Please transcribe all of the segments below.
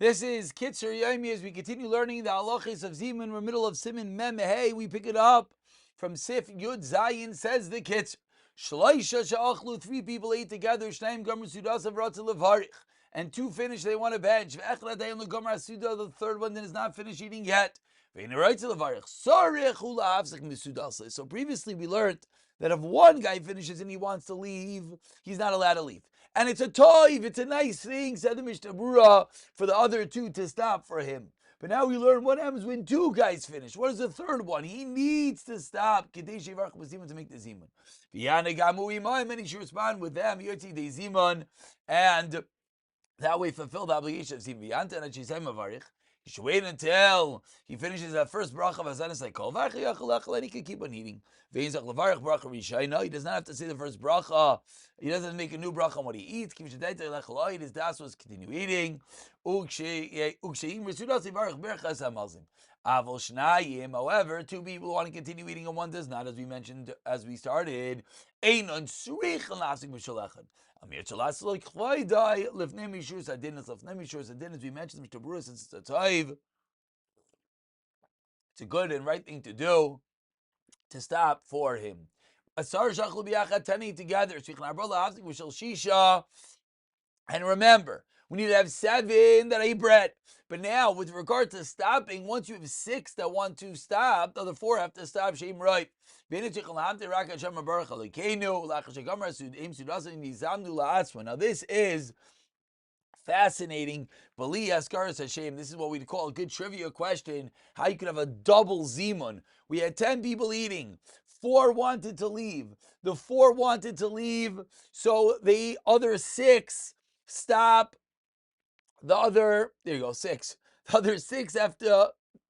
This is Kitzur Yomi as we continue learning the halachos of Zimun. We're middle of Siman Mem Hey. We pick it up from Sif Yud Zayin. Says the Kitzur. Shloisha she'achlu, 3 people ate together. Shneim gomer sudas of ratzel levarich. And 2 finished, they want to bench. Ve'echad adayim legomer suda, the third one then is not finished eating yet. Ve'neroitzel levarich. Sorech hula avsek misudasa. So previously we learned that if one guy finishes and he wants to leave, he's not allowed to leave. And it's a toiv, it's a nice thing, said the Mishnah, for the other 2 to stop for him. But now we learn what happens when 2 guys finish. What is the third one? He needs to stop to make the Zimun. And he should respond with them, Yoti de Zimun, and that way fulfill the obligation of Zimun. He should wait until he finishes that first bracha of Hazanis Laikol, and he can keep on eating. He does not have to say the first bracha. He doesn't make a new bracha on what he eats. His das was continue eating. However, 2 people want to continue eating and one does not, as we mentioned as we started. Amir Chalas like Chvaidai, Lifnemi Shurs Adinas, Lifnemi Shurs Adinas, we mentioned Mr. Bruce, since it's a Taiv. It's a good and right thing to do to stop for him. Asar Shachlu Biachad, 10 together. And remember, we need to have 7 that ate bread. But now, with regard to stopping, once you have 6 that want to stop, the other 4 have to stop. Shem right. Now this is fascinating. This is what we call a good trivia question. How you could have a double Zimun. We had 10 people eating. 4 wanted to leave. The 4 wanted to leave, so the other 6 stop. The other, there you go, 6. The other 6 after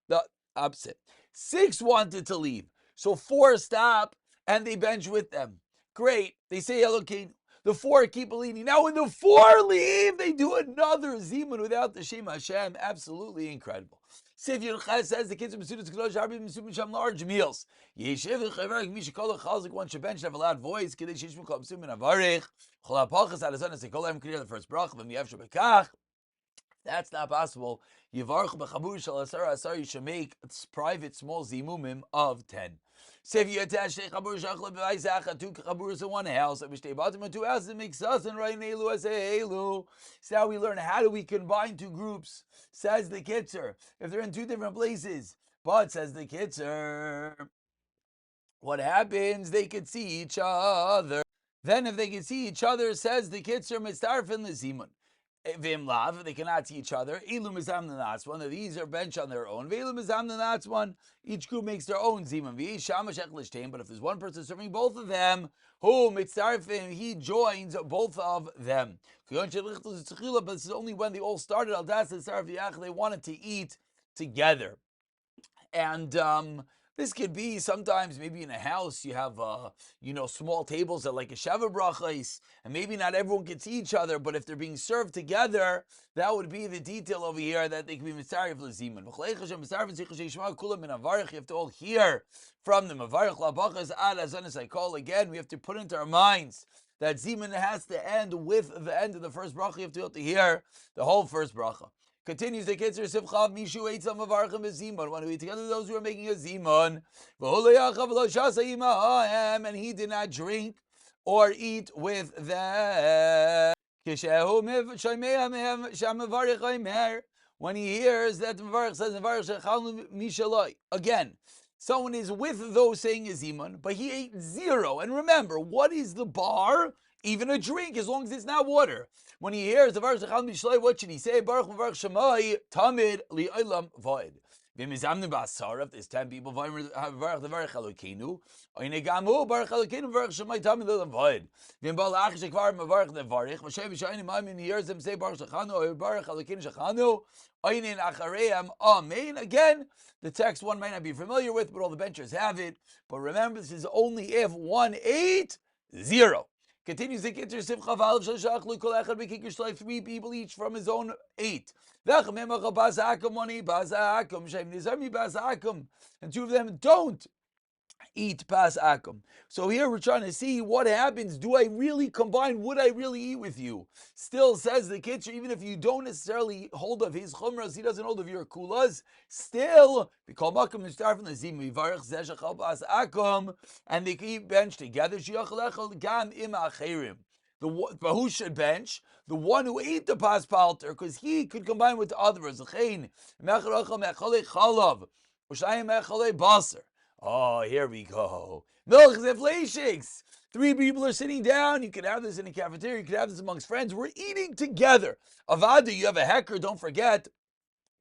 the opposite. 6 wanted to leave. So 4 stop and they bench with them. Great. They say, okay, the 4 keep leaving. Now when the 4 leave, they do another Zimun without the Shem Hashem. Absolutely incredible. Sif Yud says the kids of Mesudas Kadosh Harbi Mesum Sham large meals. Yeshiv Chavar Mish Kol Chazik one should bench have a loud voice. Kadesh Yishmu Kol Mesum Avarich. Chol Hapachas Alazon as they call him clear the first brach. Then you have Shabakach. That's not possible. Yivarch b'chabur shel asar asar. You should make private small zimumim of 10. Say if you attach 2 chaburas in one house, and 2 houses, it makes us and right elu as elu. So now we learn how do we combine 2 groups. Says the Kitzur, if they're in 2 different places. But says the Kitzur, what happens? They could see each other. Then if they can see each other, says the Kitzur, mitzarfin lezimun. Vimlav, they cannot see each other. Ilu mizam the nats one. These are bench on their own. Veilu mizam the nats one. Each group makes their own zimun. But if there's one person serving both of them, who mitzarfim, he joins both of them. But this is only when they all started. They wanted to eat together, and this could be sometimes maybe in a house you have small tables that like a sheva brachos, and maybe not everyone can see each other, but if they're being served together, that would be the detail over here that they can be mitzarif l'zimun. You have to all hear from them. Again, we have to put into our minds that zimun has to end with the end of the first bracha. You have to be able to hear the whole first bracha. Continues the Kitzur Sivchav Mishu ate some of Archim Zimun. When we together those who are making a Zimun, and he did not drink or eat with them. When he hears that the Mavarich says again, someone is with those saying a Zimun, but he ate 0. And remember, what is the bar? Even a drink, as long as it's not water. When he hears the Baruch Shechal Mishloi, what should he say? Baruch Baruch Shemai Tamid Li'olam Void. V'mizamnim ba'asar, if there's 10 people, Baruch the Baruch Elokeinu, Oinegamu Baruch Elokeinu Baruch Shemai Tamid Li'olam Void. V'mbal Ach Shekvar Mavarch Nevarich. V'shay V'shayim Amin, he hears them say Baruch Shechanu, or Baruch Elokeinu Shechanu, Oinin Achareim Amen. Again, the text one might not be familiar with, but all the benchers have it. But remember, this is only if 1 ate 0. Continues the Kitzur Sivchav Alav Shashachlu Kol Echad B'Kikr Shloi, 3 people each from his own 8. And 2 of them don't eat pas akum. So here we're trying to see what happens. Do I really combine? Would I really eat with you? Still says the Kitzur, even if you don't necessarily hold of his chumras, he doesn't hold of your kulas. Still, because makom start from the zimu yivarech zeshachal pas akum, and they can eat bench together. Shiachal gam im acherim. But who should bench? The one who ate the pas palter, because he could combine with the others. Oh, here we go. Milk is three people are sitting down. You can have this in a cafeteria. You can have this amongst friends. We're eating together. Avada, you have a hecker. Don't forget.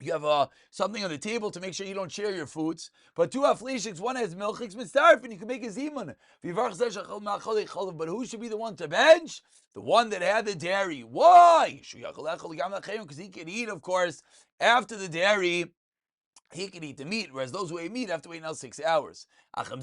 You have something on the table to make sure you don't share your foods. But two aflishiks, one has milchiks mitzarf, and you can make a zimun. But who should be the one to bench? The one that had the dairy. Why? Because he can eat, of course, after the dairy. He can eat the meat, whereas those who ate meat have to wait now 6 hours. Incredible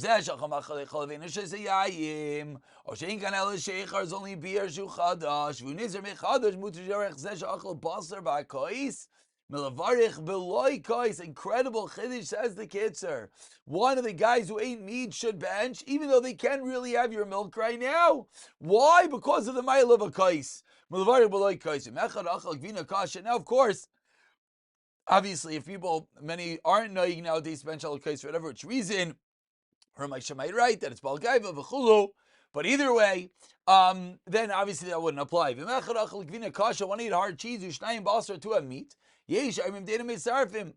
chiddush, says the Kitzur. One of the guys who ate meat should bench, even though they can really have your milk right now. Why? Because of the mile of a kais. Now, of course, obviously, if many aren't knowing nowadays bench alakais for whatever which reason, or my might write that it's balgaiva v'chulu. But either way, then obviously that wouldn't apply. One eat hard cheese, ushnayim basar to have meat. Yesh, I mean, data may serve him.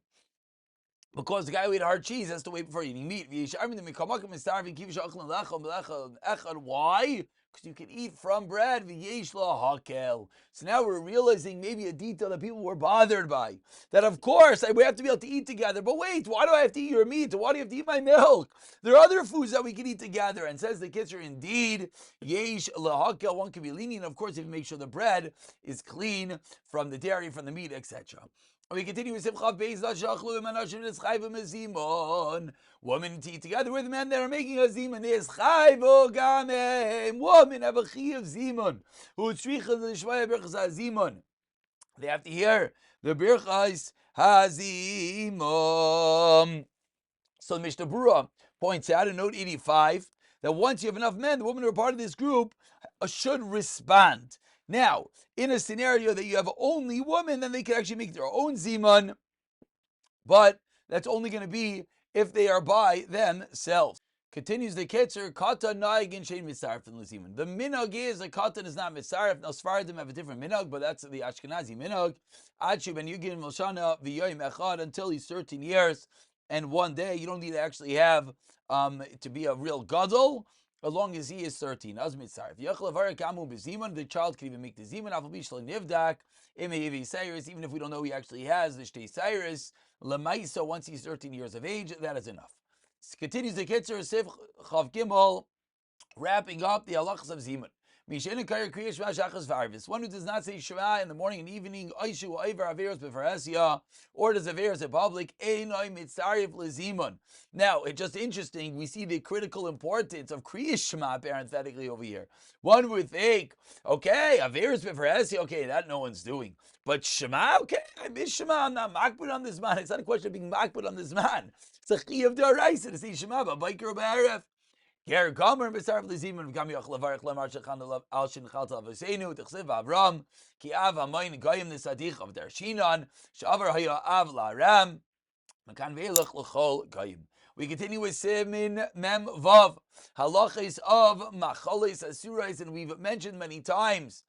Because the guy who ate hard cheese has to wait before eating meat. Why? Because you can eat from bread. So now we're realizing maybe a detail that people were bothered by. That of course we have to be able to eat together. But wait, why do I have to eat your meat? Why do you have to eat my milk? There are other foods that we can eat together. And says the Kitzur, indeed, yesh lahakel. One can be lenient, of course, if you make sure the bread is clean from the dairy, from the meat, etc. We continue with Simcha Beis Shachlu Manashim is Chayvim Zimun. Women to eat together with men that are making a Zimun is Chayvu Gamem. Women have a Chi of Zimun. Who tzricha the Shvaya Birchas HaZimun. They have to hear the Birchas HaZimun. So the Mishnah Berurah points out in note 85 that once you have enough men, the women who are part of this group should respond. Now, in a scenario that you have only women, then they can actually make their own zimun, but that's only going to be if they are by themselves. Continues the Kitzur, katan naig and shein mitzaref in l'zimun. The minhag is a katan is not mitzaref. Now Sfaradim have a different minhag, but that's the Ashkenazi minhag. Adshu ben Yugin Moshana v'yoyim echad, until he's 13 years and 1 day. You don't need to actually have to be a real gadol, as long as he is 13. Az mitzaref. Yachal avar kamu b'zimun. The child can even make the zimun. Afal bishla nivdak. Even if we don't know he actually has the shtei cyrus. Lemaisa, once he's 13 years of age, that is enough. Continues the Kitzur, Sif Chav Gimel, wrapping up the halachas of Zimun. One who does not say Shema in the morning and evening, or does Averos in public, now, it's just interesting, we see the critical importance of Kriya Shema parenthetically over here. One would think, okay, Averos Beferesia, okay, that no one's doing. But Shema, okay, I miss Shema, I'm not makbud on this man. It's not a question of being makbud on this man. It's a chi of daraisa to say Shema, but biker or ba'aref. Ger gomer b'sarf l'zimun v'gam yoch levarech lemar shechan al shin chalta v'seinu t'chsev Avram ki av ha'mayin goyim nisadich of der shinan shavar haya av la'aram mekan ve'elach l'chol goyim. We continue with Simin Mem Vav, halachas of macholes asurais, and we've mentioned many times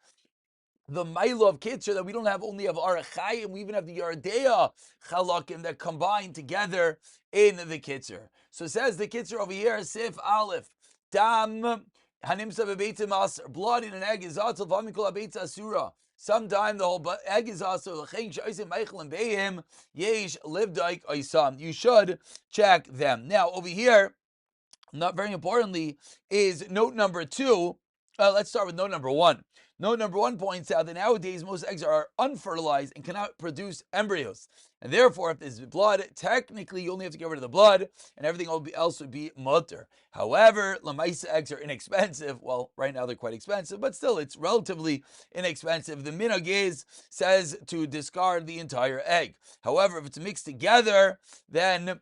the Maila of Kitzur, that we don't have only of Arachayim, we even have the Yardea Chalakim that combine together in the Kitzur. So says the Kitzur over here, Sif Aleph, Dam Hanimsa Bebeitza Maser, blood in an egg is Atzal Vamikol Abeitza Asura. Sometime the whole egg is also L'chein Shaisim Meichel and Beim Yesh Livdaik Oisam. You should check them. Now over here, not very importantly, is note number 2. Let's start with note number 1. Note number 1 points out that nowadays most eggs are unfertilized and cannot produce embryos. And therefore, if there's blood, technically you only have to get rid of the blood and everything else would be mutter. However, Lamaisa eggs are inexpensive. Well, right now they're quite expensive, but still it's relatively inexpensive. The minhag says to discard the entire egg. However, if it's mixed together, then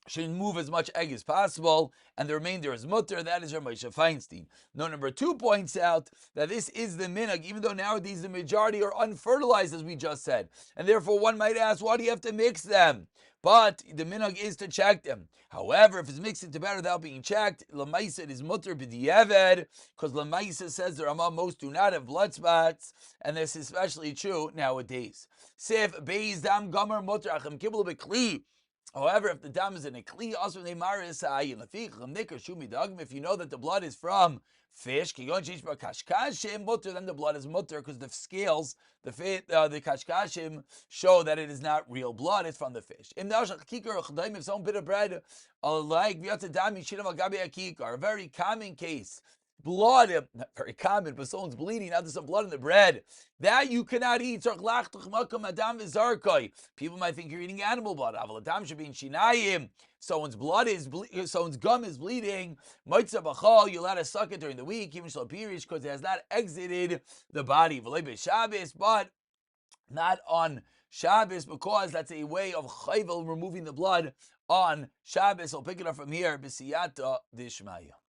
shouldn't move as much egg as possible, and the remainder is mutter. That is Rav Moshe Feinstein. Note number 2 points out that this is the minhag, even though nowadays the majority are unfertilized, as we just said, and therefore one might ask, why do you have to mix them? But the minhag is to check them. However, if it's mixed into batter without being checked, lamaisa it is mutter b'diavad, because lamaisa says the Ramah most do not have blood spots, and this is especially true nowadays. Sif beis dam gomer mutter achem kibbul b'kli. However, if the dam is in a kli, also if you know that the blood is from fish, then the blood is mutter because the scales, the kashkashim, show that it is not real blood; it's from the fish. If someone bit of bread, like a very common case. Blood, not very common, but someone's bleeding. Now there's some blood in the bread. That you cannot eat. People might think you're eating animal blood. Someone's gum is bleeding. You're allowed to suck it during the week, even because it has not exited the body. But not on Shabbos, because that's a way of chayvel, removing the blood on Shabbos. I'll pick it up from here. B'siyata dishmaya.